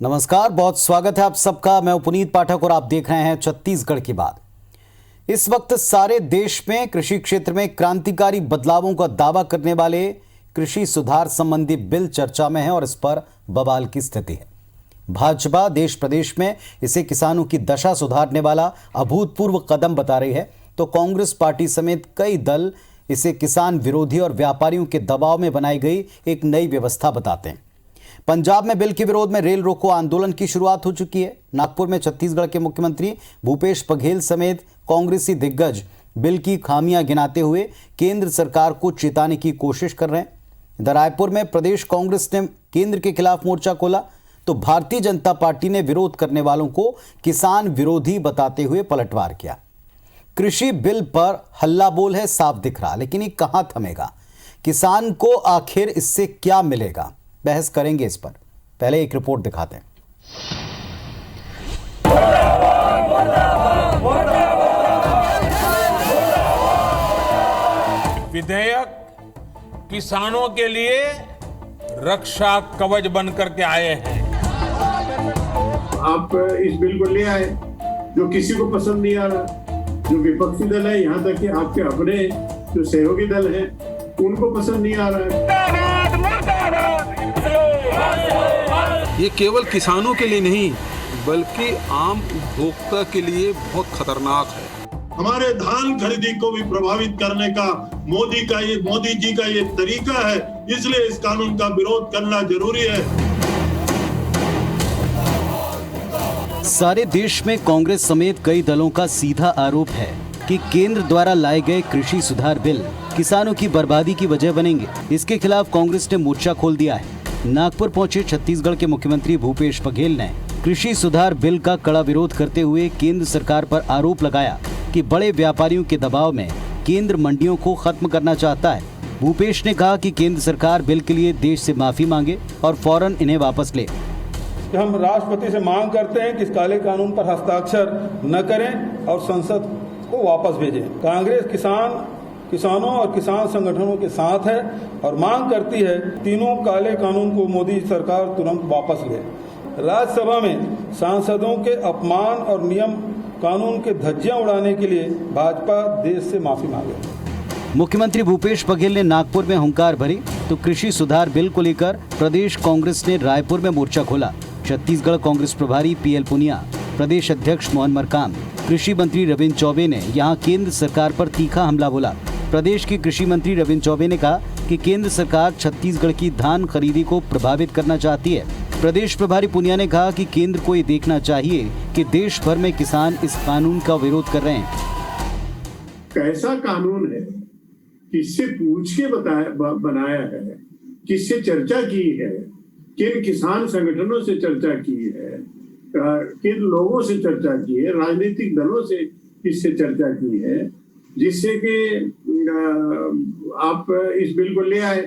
नमस्कार, बहुत स्वागत है आप सबका। मैं पुनीत पाठक और आप देख रहे हैं छत्तीसगढ़ की बात। इस वक्त सारे देश में कृषि क्षेत्र में क्रांतिकारी बदलावों का दावा करने वाले कृषि सुधार संबंधी बिल चर्चा में है और इस पर बवाल की स्थिति है। भाजपा देश प्रदेश में इसे किसानों की दशा सुधारने वाला अभूतपूर्व कदम बता रही है, तो कांग्रेस पार्टी समेत कई दल इसे किसान विरोधी और व्यापारियों के दबाव में बनाई गई एक नई व्यवस्था बताते हैं। पंजाब में बिल के विरोध में रेल रोको आंदोलन की शुरुआत हो चुकी है। नागपुर में छत्तीसगढ़ के मुख्यमंत्री भूपेश बघेल समेत कांग्रेसी दिग्गज बिल की खामियां गिनाते हुए केंद्र सरकार को चेताने की कोशिश कर रहे हैं। इधर रायपुर में प्रदेश कांग्रेस ने केंद्र के खिलाफ मोर्चा खोला, तो भारतीय जनता पार्टी ने विरोध करने वालों को किसान विरोधी बताते हुए पलटवार किया। कृषि बिल पर हल्ला बोल है साफ दिख रहा, लेकिन ये कहां थमेगा? किसान को आखिर इससे क्या मिलेगा? बहस करेंगे इस पर। पहले एक रिपोर्ट दिखाते हैं। विधेयक किसानों के लिए रक्षा कवच बनकर के आए हैं। आप इस बिल को ले आए जो किसी को पसंद नहीं आ रहा, जो विपक्षी दल है, यहाँ तक कि आपके अपने जो सहयोगी दल है उनको पसंद नहीं आ रहा है। ये केवल किसानों के लिए नहीं बल्कि आम उपभोक्ता के लिए बहुत खतरनाक है। हमारे धान खरीदी को भी प्रभावित करने का मोदी जी का ये तरीका है, इसलिए इस कानून का विरोध करना जरूरी है। सारे देश में कांग्रेस समेत कई दलों का सीधा आरोप है कि केंद्र द्वारा लाए गए कृषि सुधार बिल किसानों की बर्बादी की वजह बनेंगे। इसके खिलाफ कांग्रेस ने मोर्चा खोल दिया है। नागपुर पहुंचे छत्तीसगढ़ के मुख्यमंत्री भूपेश बघेल ने कृषि सुधार बिल का कड़ा विरोध करते हुए केंद्र सरकार पर आरोप लगाया कि बड़े व्यापारियों के दबाव में केंद्र मंडियों को खत्म करना चाहता है। भूपेश ने कहा कि केंद्र सरकार बिल के लिए देश से माफी मांगे और फौरन इन्हें वापस ले। हम राष्ट्रपति से मांग करते हैं कि इस काले कानून पर हस्ताक्षर न करें और संसद को वापस भेजें। कांग्रेस किसानों और किसान संगठनों के साथ है और मांग करती है तीनों काले कानून को मोदी सरकार तुरंत वापस ले। राज्यसभा में सांसदों के अपमान और नियम कानून के धज्जियां उड़ाने के लिए भाजपा देश से माफी मांगे। मुख्यमंत्री भूपेश बघेल ने नागपुर में हुंकार भरी, तो कृषि सुधार बिल को लेकर प्रदेश कांग्रेस ने रायपुर में मोर्चा खोला। छत्तीसगढ़ कांग्रेस प्रभारी पीएल पुनिया, प्रदेश अध्यक्ष मोहन मरकाम, कृषि मंत्री रविंद्र चौबे ने यहां केंद्र सरकार पर तीखा हमला बोला। प्रदेश के कृषि मंत्री रविंद्र चौबे ने कहा कि केंद्र सरकार छत्तीसगढ़ की धान खरीदी को प्रभावित करना चाहती है। प्रदेश प्रभारी पुनिया ने कहा कि केंद्र को ये देखना चाहिए कि देश भर में किसान इस कानून का विरोध कर रहे हैं। कैसा कानून है, किससे पूछ के बनाया है, किससे चर्चा की है, किन किसान संगठनों से चर्चा की है, किन लोगों से चर्चा की है, राजनीतिक दलों से किससे चर्चा की है, जिससे कि आप इस बिल को ले आए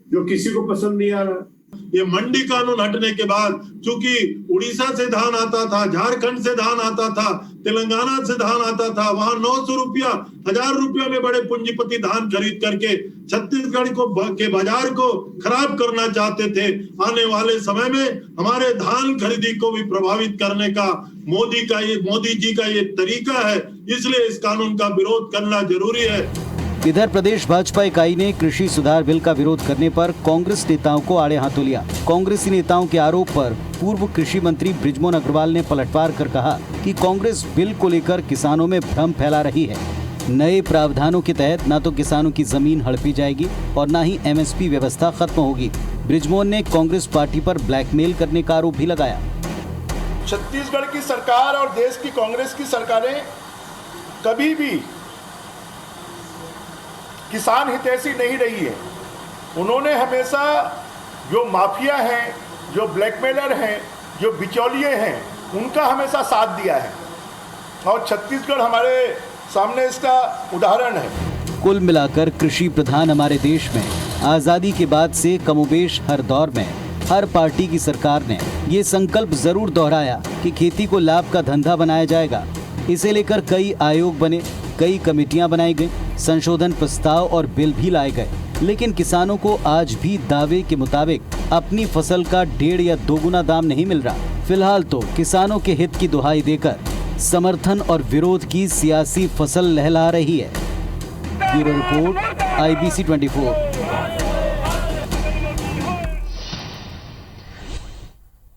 जो किसी को पसंद नहीं आ रहा। ये मंडी कानून हटने के बाद, चूंकि उड़ीसा से धान आता था, झारखंड से धान आता था, तेलंगाना से धान आता था, वहां 900 रुपया, 1000 रुपया में बड़े पूंजीपति धान खरीद करके छत्तीसगढ़ के बाजार को खराब करना चाहते थे। आने वाले समय में हमारे धान खरीदी को भी प्रभावित करने का मोदी जी का ये तरीका है, इसलिए इस कानून का विरोध करना जरूरी है। इधर प्रदेश भाजपा इकाई ने कृषि सुधार बिल का विरोध करने पर कांग्रेस नेताओं को आड़े हाथों लिया। कांग्रेसी नेताओं के आरोप पर पूर्व कृषि मंत्री बृजमोहन अग्रवाल ने पलटवार कर कहा कि कांग्रेस बिल को लेकर किसानों में भ्रम फैला रही है। नए प्रावधानों के तहत न तो किसानों की जमीन हड़पी जाएगी और न ही एमएसपी व्यवस्था खत्म होगी। बृजमोहन ने कांग्रेस पार्टी पर ब्लैकमेल करने का आरोप भी लगाया। छत्तीसगढ़ की सरकार और देश की कांग्रेस की सरकारें कभी भी किसान हितैषी नहीं रही है। उन्होंने हमेशा जो माफिया हैं, जो ब्लैकमेलर हैं, जो बिचौलिए हैं, उनका हमेशा साथ दिया है और छत्तीसगढ़ हमारे सामने इसका उदाहरण है। कुल मिलाकर कृषि प्रधान हमारे देश में आजादी के बाद से कमोबेश हर दौर में हर पार्टी की सरकार ने ये संकल्प जरूर दोहराया कि खेती को लाभ का धंधा बनाया जाएगा। इसे लेकर कई आयोग बने, कई कमेटियां बनाई गई, संशोधन प्रस्ताव और बिल भी लाए गए, लेकिन किसानों को आज भी दावे के मुताबिक अपनी फसल का 1.5 या 2 गुना दाम नहीं मिल रहा। फिलहाल तो किसानों के हित की दुहाई देकर समर्थन और विरोध की सियासी फसल लहला रही है। Bureau report, IBC 24।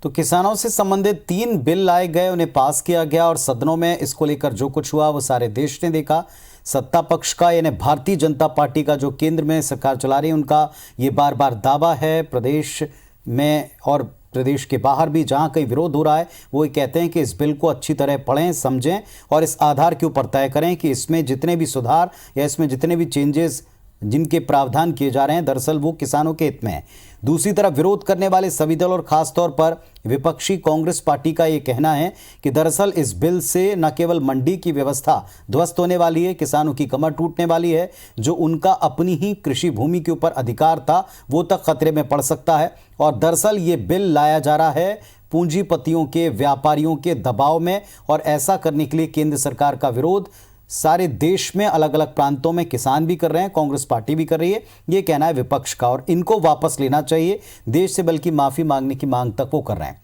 तो किसानों से संबंधित 3 बिल लाए गए, उन्हें पास किया गया और सदनों में इसको लेकर जो कुछ हुआ वो सारे देश ने देखा। सत्ता पक्ष का यानी भारतीय जनता पार्टी का, जो केंद्र में सरकार चला रही है, उनका ये बार बार दावा है। प्रदेश में और प्रदेश के बाहर भी जहां कहीं विरोध हो रहा है, वो ये कहते हैं कि इस बिल को अच्छी तरह पढ़ें, समझें और इस आधार के ऊपर तय करें कि इसमें जितने भी सुधार या इसमें जितने भी चेंजेस जिनके प्रावधान किए जा रहे हैं, दरअसल वो किसानों के हित में है। दूसरी तरफ विरोध करने वाले सभी दल और खासतौर पर विपक्षी कांग्रेस पार्टी का ये कहना है कि दरअसल इस बिल से न केवल मंडी की व्यवस्था ध्वस्त होने वाली है, किसानों की कमर टूटने वाली है, जो उनका अपनी ही कृषि भूमि के ऊपर अधिकार था वो तक खतरे में पड़ सकता है। और दरअसल ये बिल लाया जा रहा है पूंजीपतियों के, व्यापारियों के दबाव में, और ऐसा करने के लिए केंद्र सरकार का विरोध सारे देश में अलग अलग प्रांतों में किसान भी कर रहे हैं, कांग्रेस पार्टी भी कर रही है। ये कहना है विपक्ष का, और इनको वापस लेना चाहिए देश से, बल्कि माफी मांगने की मांग तक वो कर रहे हैं।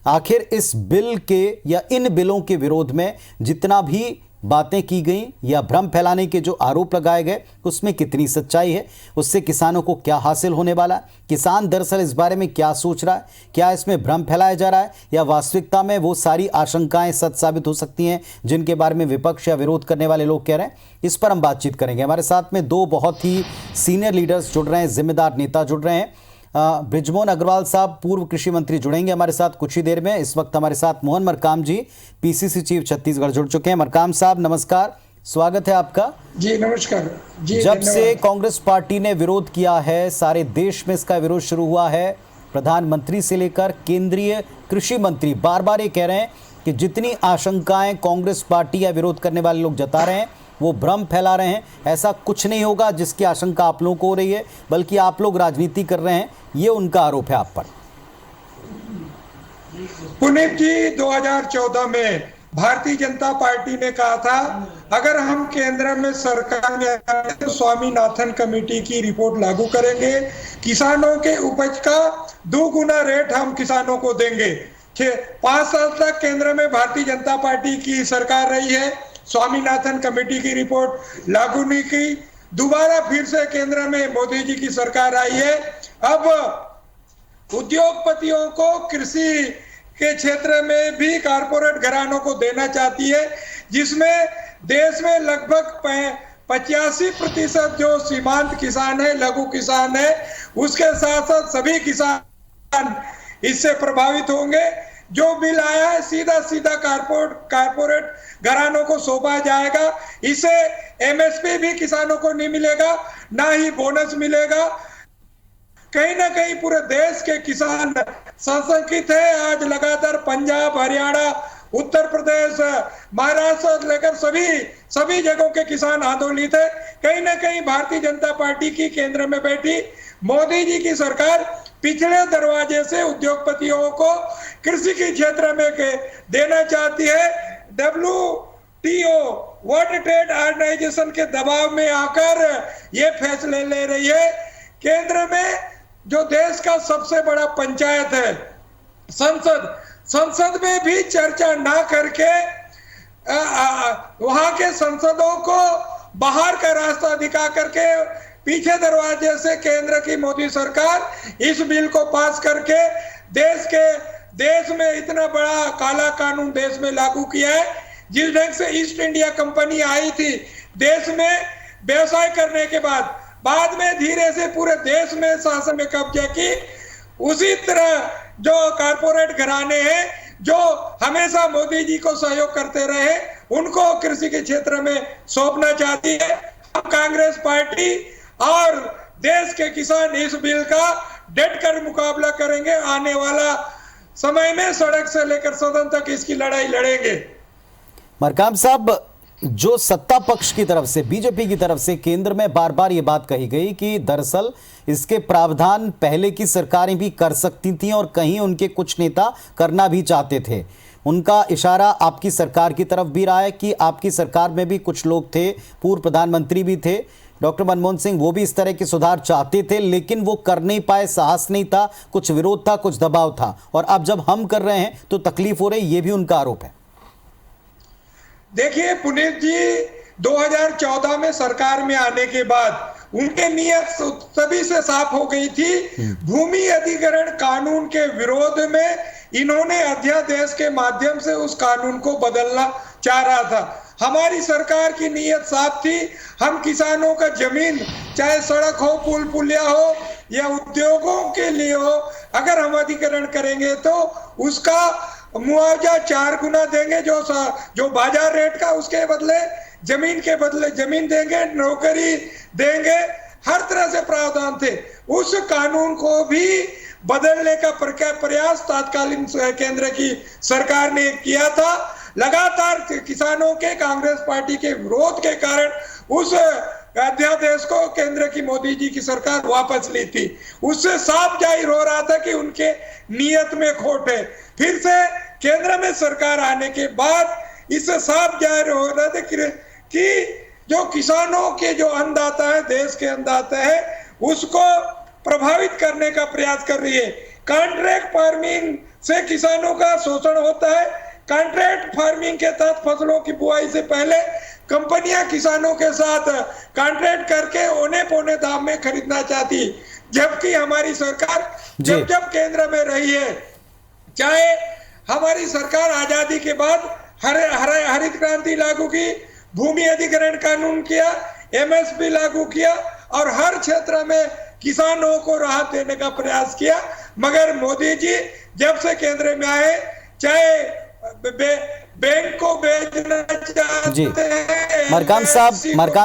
आखिर इस बिल के या इन बिलों के विरोध में जितना भी बातें की गई या भ्रम फैलाने के जो आरोप लगाए गए, उसमें कितनी सच्चाई है, उससे किसानों को क्या हासिल होने वाला है, किसान दरअसल इस बारे में क्या सोच रहा है, क्या इसमें भ्रम फैलाया जा रहा है या वास्तविकता में वो सारी आशंकाएं सच साबित हो सकती हैं जिनके बारे में विपक्ष या विरोध करने वाले लोग कह रहे हैं। इस पर हम बातचीत करेंगे। हमारे साथ में 2 बहुत ही सीनियर लीडर्स जुड़ रहे हैं, जिम्मेदार नेता जुड़ रहे हैं। बृजमोहन अग्रवाल साहब, पूर्व कृषि मंत्री, जुड़ेंगे हमारे साथ कुछ ही देर में। इस वक्त हमारे साथ मोहन मरकाम जी, PCC चीफ छत्तीसगढ़, जुड़ चुके हैं। मरकाम साहब नमस्कार, स्वागत है आपका। जी नमस्कार जी। जब से कांग्रेस पार्टी ने विरोध किया है, सारे देश में इसका विरोध शुरू हुआ है। प्रधानमंत्री से लेकर केंद्रीय कृषि मंत्री बार बार ये कह रहे हैं कि जितनी आशंकाएं कांग्रेस पार्टी या विरोध करने वाले लोग जता रहे हैं वो भ्रम फैला रहे हैं। ऐसा कुछ नहीं होगा जिसकी आशंका आप लोगों को हो रही है, बल्कि आप लोग राजनीति कर रहे हैं, ये उनका आरोप है आप पर। पुनीत जी, 2014 में भारतीय जनता पार्टी ने कहा था अगर हम केंद्र में सरकार में आए तो स्वामीनाथन कमेटी की रिपोर्ट लागू करेंगे, किसानों के उपज का 2 गुना रेट हम किसानों को देंगे। 5 साल तक केंद्र में भारतीय जनता पार्टी की सरकार रही है, स्वामीनाथन कमेटी की रिपोर्ट लागू नहीं की। दोबारा फिर से केंद्र में मोदी जी की सरकार आई है। अब उद्योगपतियों को कृषि के क्षेत्र में भी कारपोरेट घरानों को देना चाहती है, जिसमें देश में लगभग 85% जो सीमांत किसान है, लघु किसान है, उसके साथ साथ सभी किसान इससे प्रभावित होंगे। जो बिल आया है सीधा सीधा कारपोरेट घरानों को सौंपा जाएगा। इसे MSP भी किसानों को नहीं मिलेगा, ना ही बोनस मिलेगा। कहीं ना कहीं पूरे देश के किसान सशंकित है। आज लगातार पंजाब, हरियाणा, उत्तर प्रदेश, महाराष्ट्र से लेकर सभी जगहों के किसान आंदोलित है। कहीं ना कहीं भारतीय जनता पार्टी की केंद्र में बैठी मोदी जी की सरकार पिछले दरवाजे से उद्योगपतियों को कृषि के क्षेत्र में देना चाहती है। WTO, वर्ल्ड ट्रेड ऑर्गेनाइजेशन के दबाव में आकर ये फैसले ले रही है। केंद्र में जो देश का सबसे बड़ा पंचायत है, संसद में भी चर्चा ना करके वहां के सांसदों को बाहर का रास्ता दिखा करके पीछे दरवाजे से केंद्र की मोदी सरकार इस बिल को पास करके देश में इतना बड़ा काला कानून देश में लागू किया है। जिस ढंग से ईस्ट इंडिया कंपनी आई थी देश में व्यवसाय करने के बाद में धीरे से पूरे देश में शासन में कब्जा की, उसी तरह जो कारपोरेट घराने हैं जो हमेशा मोदी जी को सहयोग करते रहे, उनको कृषि के क्षेत्र में सौंपना चाहती है। अब कांग्रेस पार्टी और देश के किसान इस बिल का डट कर मुकाबला करेंगे। आने वाला समय में सड़क से लेकर सदन तक इसकी लड़ाई लड़ेंगे। मरकाम साहब, जो सत्ता पक्ष की तरफ से, बीजेपी की तरफ से केंद्र में बार बार ये बात कही गई कि दरअसल इसके प्रावधान पहले की सरकारें भी कर सकती थीं और कहीं उनके कुछ नेता करना भी चाहते थे। उनका इशारा आपकी सरकार की तरफ भी रहा है कि आपकी सरकार में भी कुछ लोग थे, पूर्व प्रधानमंत्री भी थे, डॉक्टर मनमोहन सिंह वो भी इस तरह के सुधार चाहते थे, लेकिन वो कर नहीं पाए, साहस नहीं था, कुछ विरोध था, कुछ दबाव था, और अब जब हम कर रहे हैं तो तकलीफ हो रही, ये भी उनका आरोप है। देखिए पुनीत जी, 2014 में सरकार में आने के बाद उनके नियत सभी से साफ हो गई थी। भूमि अधिग्रहण कानून के विरोध में इन्होंने अध्यादेश के माध्यम से उस कानून को बदलना चाह रहा था। हमारी सरकार की नियत साफ थी, हम किसानों का जमीन, चाहे सड़क हो, पुल पुलिया हो या उद्योगों के लिए हो, अगर हम अधिग्रहण करेंगे तो उसका मुआवजा 4 गुना देंगे, जो बाजार रेट का, उसके बदले जमीन के बदले जमीन देंगे, नौकरी देंगे, हर तरह से प्रावधान थे। उस कानून को भी बदलने का प्रयास तत्कालीन केंद्र की सरकार ने किया था। लगातार किसानों के, कांग्रेस पार्टी के विरोध के कारण उस अध्यादेश को केंद्र की मोदी जी की सरकार वापस ली थी। उससे साफ जाहिर हो रहा था कि उनके नियत में खोट है। फिर से केंद्र में सरकार आने के बाद इससे साफ जाहिर हो रहा था कि जो किसानों के जो अन्नदाता है, देश के अन्नदाता है, उसको प्रभावित करने का प्रयास कर रही है। कॉन्ट्रैक्ट फार्मिंग से किसानों का शोषण होता है। कॉन्ट्रैक्ट फार्मिंग के तहत फसलों की बुआई से पहले कंपनियां किसानों के साथ कॉन्ट्रैक्ट करके औने पौने दाम में खरीदना चाहती, जबकि हमारी सरकार जब केंद्र में रही है, चाहे हमारी सरकार आजादी के बाद हरित क्रांति लागू की, भूमि अधिग्रहण कानून किया, एमएसपी लागू किया और हर क्षेत्र में किसानों को राहत देने का प्रयास किया, मगर मोदी जी जब से केंद्र में आए, चाहे बैंक को बेचना चाहते हैं। मरकाम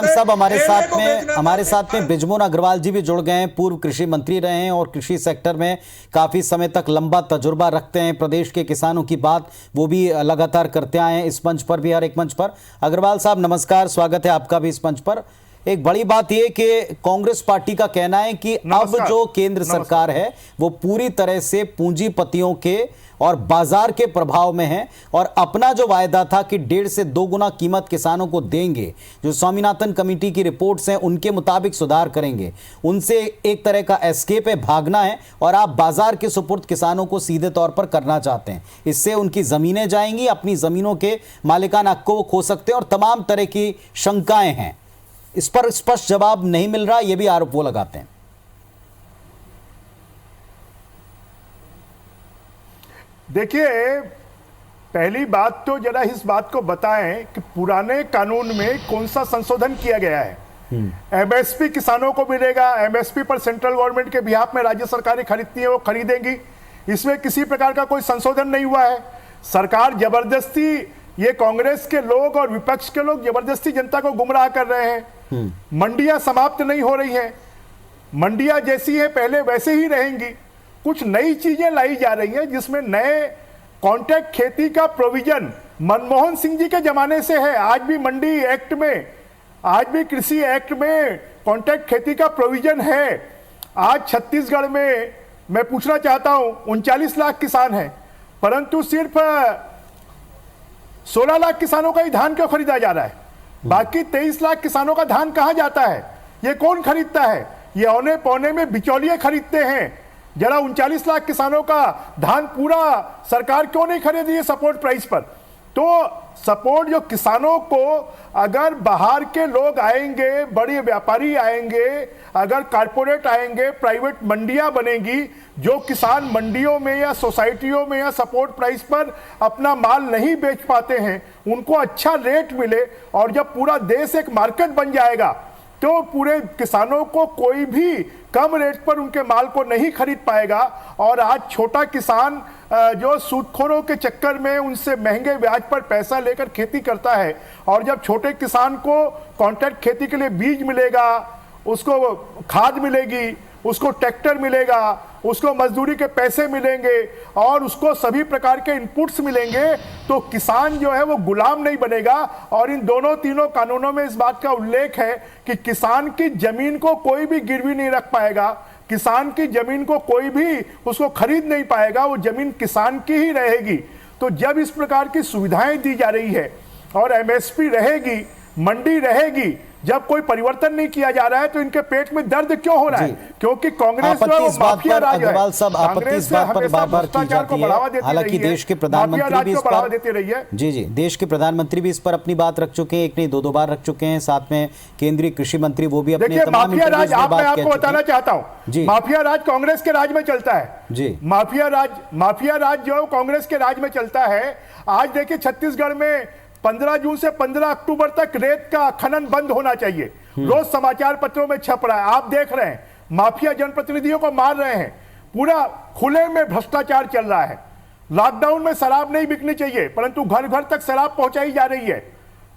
साहब हमारे साथ में बिजमोहन अग्रवाल जी भी जुड़ गए हैं। पूर्व कृषि मंत्री रहे हैं और कृषि सेक्टर में काफी समय तक लंबा तजुर्बा रखते हैं। प्रदेश के किसानों की बात वो भी लगातार करते आए हैं, इस मंच पर भी, हर एक मंच पर। अग्रवाल साहब नमस्कार, स्वागत है आपका भी इस मंच पर। एक बड़ी बात यह कि कांग्रेस पार्टी का कहना है कि अब जो केंद्र सरकार है वो पूरी तरह से पूंजीपतियों के और बाजार के प्रभाव में है, और अपना जो वायदा था कि 1.5 से 2 गुना कीमत किसानों को देंगे, जो स्वामीनाथन कमेटी की रिपोर्ट्स हैं उनके मुताबिक सुधार करेंगे, उनसे एक तरह का एस्केप है, भागना है, और आप बाजार के सुपुर्द किसानों को सीधे तौर पर करना चाहते हैं। इससे उनकी जमीनें जाएंगी, अपनी जमीनों के मालिकाना हक को वो खो सकते हैं, और तमाम तरह की शंकाएं हैं। इस पर स्पष्ट जवाब नहीं मिल रहा, यह भी आरोप वो लगाते हैं। देखिए, पहली बात तो जरा इस बात को बताएं कि पुराने कानून में कौन सा संशोधन किया गया है। एमएसपी किसानों को मिलेगा, एमएसपी पर सेंट्रल गवर्नमेंट के बिहाफ में राज्य सरकारें खरीदती है, वो खरीदेंगी, इसमें किसी प्रकार का कोई संशोधन नहीं हुआ है। सरकार जबरदस्ती, ये कांग्रेस के लोग और विपक्ष के लोग जबरदस्ती जनता को गुमराह कर रहे हैं। मंडियां समाप्त नहीं हो रही हैं, मंडियां जैसी है पहले वैसे ही रहेंगी। कुछ नई चीजें लाई जा रही हैं जिसमें नए कॉन्ट्रैक्ट खेती का प्रोविजन मनमोहन सिंह जी के जमाने से है। आज भी मंडी एक्ट में, आज भी कृषि एक्ट में कॉन्ट्रैक्ट खेती का प्रोविजन है। आज छत्तीसगढ़ में मैं पूछना चाहता हूं, 39 लाख किसान हैं, परंतु सिर्फ 16 लाख किसानों का ही धान क्यों खरीदा जा रहा है? बाकी 23 लाख किसानों का धान कहां जाता है? ये कौन खरीदता है? ये औने पौने में बिचौलिए खरीदते हैं। जरा 39 लाख किसानों का धान पूरा सरकार क्यों नहीं खरीद रही है सपोर्ट प्राइस पर? तो सपोर्ट जो किसानों को, अगर बाहर के लोग आएंगे, बड़े व्यापारी आएंगे, अगर कारपोरेट आएंगे, प्राइवेट मंडियां बनेगी, जो किसान मंडियों में या सोसाइटियों में या सपोर्ट प्राइस पर अपना माल नहीं बेच पाते हैं, उनको अच्छा रेट मिले, और जब पूरा देश एक मार्केट बन जाएगा तो पूरे किसानों को कोई भी कम रेट पर उनके माल को नहीं खरीद पाएगा। और आज छोटा किसान जो सूदखोरों के चक्कर में उनसे महंगे ब्याज पर पैसा लेकर खेती करता है, और जब छोटे किसान को कॉन्ट्रैक्ट खेती के लिए बीज मिलेगा, उसको खाद मिलेगी, उसको ट्रैक्टर मिलेगा, उसको मजदूरी के पैसे मिलेंगे और उसको सभी प्रकार के इनपुट्स मिलेंगे, तो किसान जो है वो गुलाम नहीं बनेगा। और इन दोनों तीनों कानूनों में इस बात का उल्लेख है कि किसान की जमीन को कोई भी गिरवी नहीं रख पाएगा, किसान की जमीन को कोई भी उसको खरीद नहीं पाएगा, वो जमीन किसान की ही रहेगी। तो जब इस प्रकार की सुविधाएं दी जा रही है और एमएसपी रहेगी, मंडी रहेगी, जब कोई परिवर्तन नहीं किया जा रहा है तो इनके पेट में दर्द क्यों हो रहा है? क्योंकि कांग्रेस आपत्ति जो इस बात माफिया पर, राज है, अग्रवाल साहब, आपत्ति इस बात पर बार बार की जाती है। हालांकि देश के प्रधानमंत्री भी इस पर जी देश के प्रधानमंत्री भी इस पर अपनी बात रख चुके हैं, एक नहीं दो बार रख चुके हैं। साथ में केंद्रीय कृषि मंत्री वो भी अपने तमाम माफिया राज, आपको बताना चाहता हूं, माफिया राज कांग्रेस के राज में चलता है जी। माफिया राज जो कांग्रेस के राज में चलता है। आज देखिए छत्तीसगढ़ में 15 जून से 15 अक्टूबर तक रेत का खनन बंद होना चाहिए, रोज समाचार पत्रों में छप रहा है। आप देख रहे हैं माफिया जनप्रतिनिधियों को मार रहे हैं, पूरा खुले में भ्रष्टाचार चल रहा है। लॉकडाउन में शराब नहीं बिकनी चाहिए, परंतु घर घर तक शराब पहुंचाई जा रही है।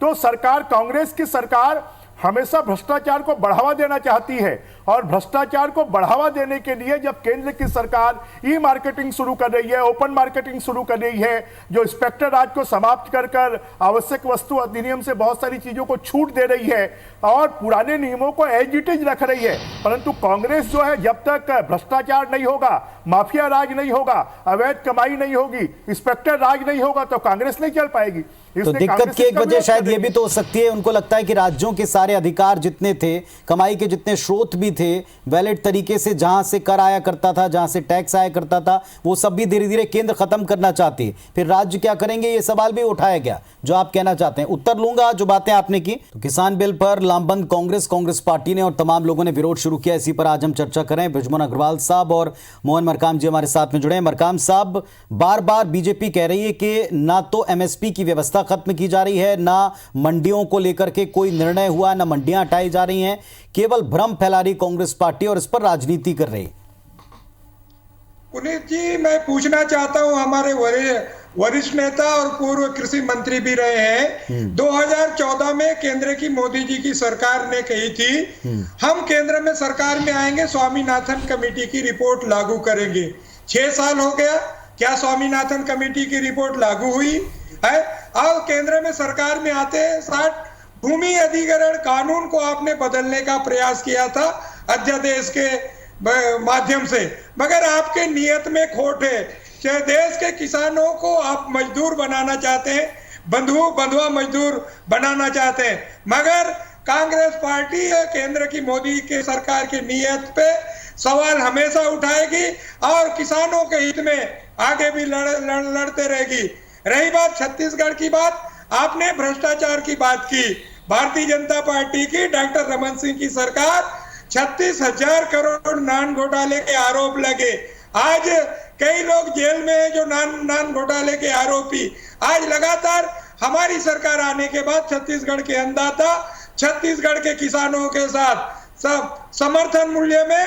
तो सरकार, कांग्रेस की सरकार हमेशा भ्रष्टाचार को बढ़ावा देना चाहती है, और भ्रष्टाचार को बढ़ावा देने के लिए जब केंद्र की सरकार ई मार्केटिंग शुरू कर रही है, ओपन मार्केटिंग शुरू कर रही है, जो इंस्पेक्टर राज को समाप्त कर आवश्यक वस्तु अधिनियम से बहुत सारी चीजों को छूट दे रही है और पुराने नियमों को एज इट इज रख रही है, परंतु कांग्रेस जो है जब तक भ्रष्टाचार नहीं होगा, माफिया राज नहीं होगा, अवैध कमाई नहीं होगी, इंस्पेक्टर राज नहीं होगा, तो कांग्रेस नहीं चल पाएगी। तो दिक्कत की एक वजह शायद ये भी तो हो सकती है, उनको लगता है कि राज्यों के सारे अधिकार जितने थे, कमाई के जितने स्रोत भी थे, वैलिड तरीके से जहां से कर आया करता था, जहां से टैक्स आया करता था, वो सब भी धीरे धीरे केंद्र खत्म करना चाहती है। फिर राज्य क्या करेंगे, ये सवाल भी उठाया गया जो आप कहना चाहते हैं। उत्तर लूंगा जो बातें आपने की। तो किसान बिल पर लामबंद कांग्रेस पार्टी ने और तमाम लोगों ने विरोध शुरू किया। इसी पर आज हम चर्चा करें। बृजमोहन अग्रवाल साहब और मोहन मरकाम जी हमारे साथ में जुड़े हैं। मरकाम साहब, बार बार बीजेपी कह रही है कि ना तो एमएसपी की व्यवस्था खत्म की जा रही है, ना मंडियों को लेकर के कोई निर्णय हुआ, ना मंडियां हटाई जा रही हैं, केवल भ्रम फैला रही कांग्रेस पार्टी और इस पर राजनीति कर रही है। पुनीत जी, मैं पूछना चाहता हूं, हमारे वरिष्ठ नेता और पूर्व कृषि मंत्री भी रहे हैं, 2014 में केंद्र की मोदी जी की सरकार ने कही थी हम केंद्र में सरकार में आएंगे, स्वामीनाथन कमेटी की रिपोर्ट लागू करेंगे। 6 साल हो गया, क्या स्वामीनाथन कमेटी की रिपोर्ट लागू हुई है? अब केंद्र में सरकार में आते हैं, 60 भूमि अधिग्रहण कानून को आपने बदलने का प्रयास किया था अध्यादेश के माध्यम से, मगर आपके नियत में खोट है। चाहे देश के किसानों को आप मजदूर बनाना चाहते हैं, बंधुआ मजदूर बनाना चाहते हैं, मगर कांग्रेस पार्टी केंद्र की मोदी के सरकार की नियत पे सवाल हमेशा उठाएगी और किसानों के हित में आगे भी लड़ते रहेगी। रही बात छत्तीसगढ़ की बात, आपने भ्रष्टाचार की बात की। भारतीय जनता पार्टी की डॉक्टर रमन सिंह की सरकार 36,000 करोड़ नान घोटाले के आरोप लगे। आज कई लोग जेल में है जो नान घोटाले के आरोपी। आज लगातार हमारी सरकार आने के बाद छत्तीसगढ़ के अन्नदाता छत्तीसगढ़ के किसानों के साथ सब समर्थन मूल्य में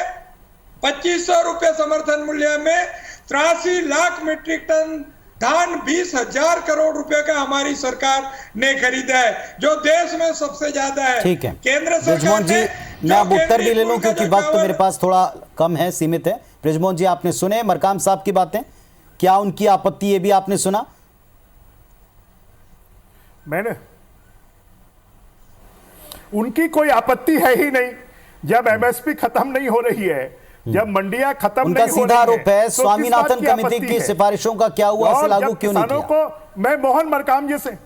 2500 रुपए समर्थन मूल्य में 83 लाख मीट्रिक टन धान 20,000 करोड़ रुपए का हमारी सरकार ने खरीदा है, जो देश में सबसे ज्यादा है। ठीक है केंद्र सरकार जी, मैं अब उत्तर भी ले लूं क्योंकि वक्त तो मेरे पास थोड़ा कम है, सीमित है। बृजमोहन जी, आपने सुने मरकाम साहब की बातें, क्या उनकी आपत्ति ये भी आपने सुना? मैंने उनकी कोई आपत्ति है ही नहीं। जब एमएसपी खत्म नहीं हो रही है, जब मंडियां खत्म नहीं हो रही है, उनका सीधा आरोप है स्वामीनाथन कमेटी की सिफारिशों का क्या हुआ, इसे लागू क्यों नहीं किया? को मैं मोहन मरकाम जी से,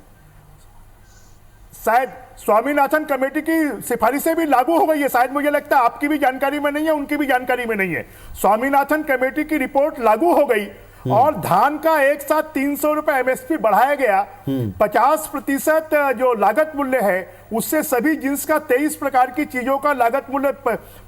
शायद स्वामीनाथन कमेटी की सिफारिशें भी लागू हो गई है, शायद मुझे लगता है आपकी भी जानकारी में नहीं है, उनकी भी जानकारी में नहीं है। स्वामीनाथन कमेटी की रिपोर्ट लागू हो गई और धान का एक साथ 300 रुपए एमएसपी बढ़ाया गया। 50% जो लागत मूल्य है उससे सभी जिन्स का 23 प्रकार की चीजों का लागत मूल्य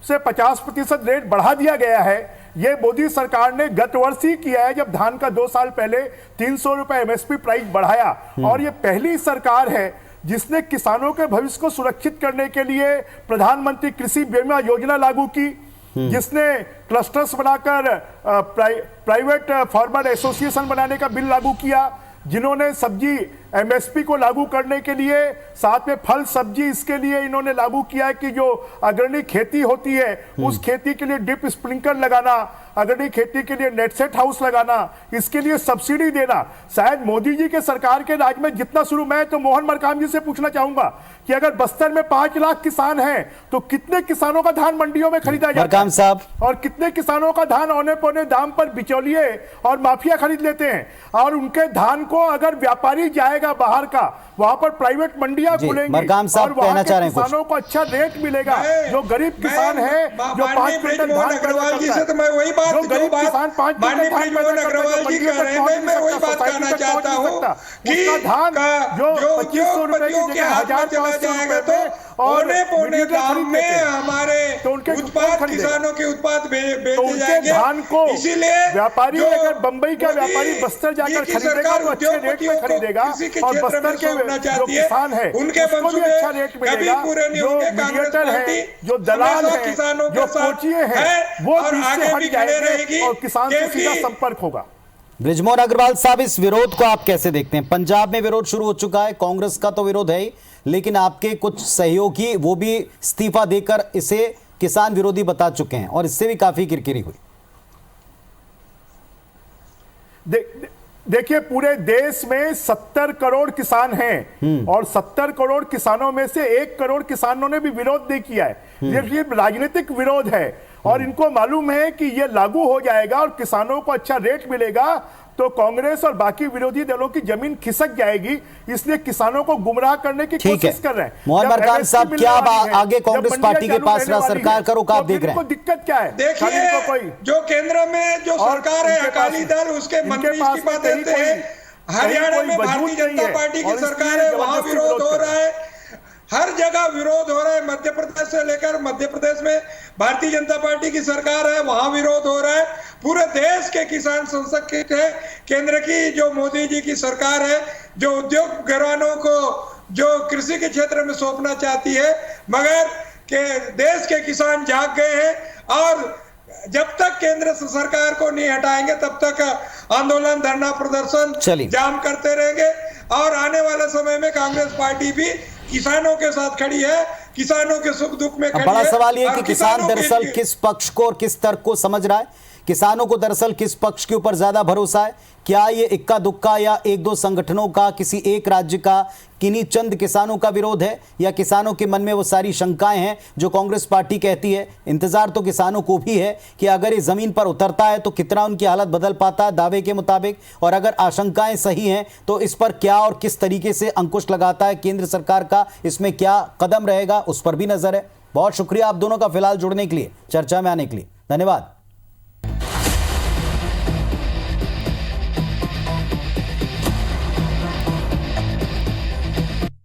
से 50% रेट बढ़ा दिया गया है। यह मोदी सरकार ने गत वर्ष ही किया है, जब धान का 2 साल पहले 300 रुपए एमएसपी प्राइस बढ़ाया। और यह पहली सरकार है जिसने किसानों के भविष्य को सुरक्षित करने के लिए प्रधानमंत्री कृषि बीमा योजना लागू की, जिसने क्लस्टर्स बनाकर प्राइवेट फार्मर एसोसिएशन बनाने का बिल लागू किया, जिन्होंने सब्जी एमएसपी को लागू करने के लिए, साथ में फल सब्जी इसके लिए इन्होंने लागू किया है कि जो अग्रणी खेती होती है उस खेती के लिए ड्रिप स्प्रिंकलर लगाना, अग्रणी खेती के लिए नेट सेट हाउस लगाना, इसके लिए सब्सिडी देना, शायद मोदी जी के सरकार के राज में जितना शुरू, मैं तो मोहन मरकाम जी से पूछना चाहूंगा कि अगर बस्तर में 5 लाख किसान हैं तो कितने किसानों का धान मंडियों में खरीदा जाता है साहब, और कितने किसानों का धान औने पौने दाम पर बिचौलिए और माफिया खरीद लेते हैं। और उनके धान को अगर व्यापारी जाएगा बाहर का, वहां पर प्राइवेट मंडियां खुलेंगी और वहां के किसानों को अच्छा रेट मिलेगा। जो गरीब किसान है जो 5 क्विंटल धान अग्रवाल जी से तो मैं वही बात, जो गरीब किसान 5 क्विंटल अग्रवाल जी कह रहे हैं, मैं वही बात कहना चाहता हूं कि धान जो 2500 रुपए की जगह 1500 रुपए पे औने पौने दाम में हमारे उत्पाद किसानों के उत्पाद बेचे जाएंगे। धान को इसीलिए व्यापारी, अगर बंबई का व्यापारी बस्तर जाकर खरीदेगा तो अच्छे रेट में खरीदेगा और बस्तर के जो किसान है उनके उसको भी अच्छा रेट मिलेगा। जो मीडिएटर है, जो दलाल है, जो कोचिए हैं, वो इससे हट जाएंगे और किसान से सीधा संपर्क होगा। बृजमोहन अग्रवाल साहब, इस विरोध को आप कैसे देखते हैं? पंजाब में विरोध शुरू हो चुका है, कांग्रेस का तो विरोध है ही, लेकिन आपके कुछ सहयोगी वो भी इस्तीफा देकर इसे किसान विरोधी बता चुके हैं और इससे भी काफी किरकिरी हुई। देखिए, पूरे देश में 70 करोड़ किसान हैं और 70 करोड़ किसानों में से 1 करोड़ किसानों ने भी विरोध नहीं किया है। ये राजनीतिक विरोध है और इनको मालूम है कि ये लागू हो जाएगा और किसानों को अच्छा रेट मिलेगा तो कांग्रेस और बाकी विरोधी दलों की जमीन खिसक जाएगी, इसलिए किसानों को गुमराह करने की कोशिश कर रहे हैं। मोहन मरकाम साहब, क्या आगे कांग्रेस पार्टी के पास सरकार का रुख आप देख रहे हैं? दिक्कत क्या है? देखिए, जो केंद्र में जो सरकार है अकाली दल, उसके मंत्री इस्तीफा देते हैं। हरियाणा में भारतीय जनता पार्टी की सरकार है, वहां विरोध हो रहा है, हर जगह विरोध हो रहा है। मध्य प्रदेश से लेकर मध्य प्रदेश में भारतीय जनता पार्टी की सरकार है, वहां विरोध हो रहा है। पूरे देश के किसान संरक्षित है। केंद्र की जो मोदी जी की सरकार है, जो उद्योग घरानों को जो कृषि के क्षेत्र में सौंपना चाहती है, मगर के देश के किसान जाग गए हैं और जब तक केंद्र सरकार को नहीं हटाएंगे तब तक आंदोलन, धरना प्रदर्शन जाम करते रहेंगे। और आने वाले समय में कांग्रेस पार्टी भी किसानों के साथ खड़ी है, किसानों के सुख दुख में खड़ी है। बड़ा सवाल ये कि किसान दरअसल किस पक्ष को और किस तर्क को समझ रहा है? किसानों को दरअसल किस पक्ष के ऊपर ज्यादा भरोसा है? क्या ये इक्का दुक्का या 1-2 संगठनों का, किसी एक राज्य का, किन्हीं चंद किसानों का विरोध है, या किसानों के मन में वो सारी शंकाएं हैं जो कांग्रेस पार्टी कहती है? इंतजार तो किसानों को भी है कि अगर ये जमीन पर उतरता है तो कितना उनकी हालत बदल पाता है दावे के मुताबिक, और अगर आशंकाएं सही हैं तो इस पर क्या और किस तरीके से अंकुश लगाता है केंद्र सरकार का, इसमें क्या कदम रहेगा, उस पर भी नजर है। बहुत शुक्रिया आप दोनों का फिलहाल जुड़ने के लिए, चर्चा में आने के लिए, धन्यवाद।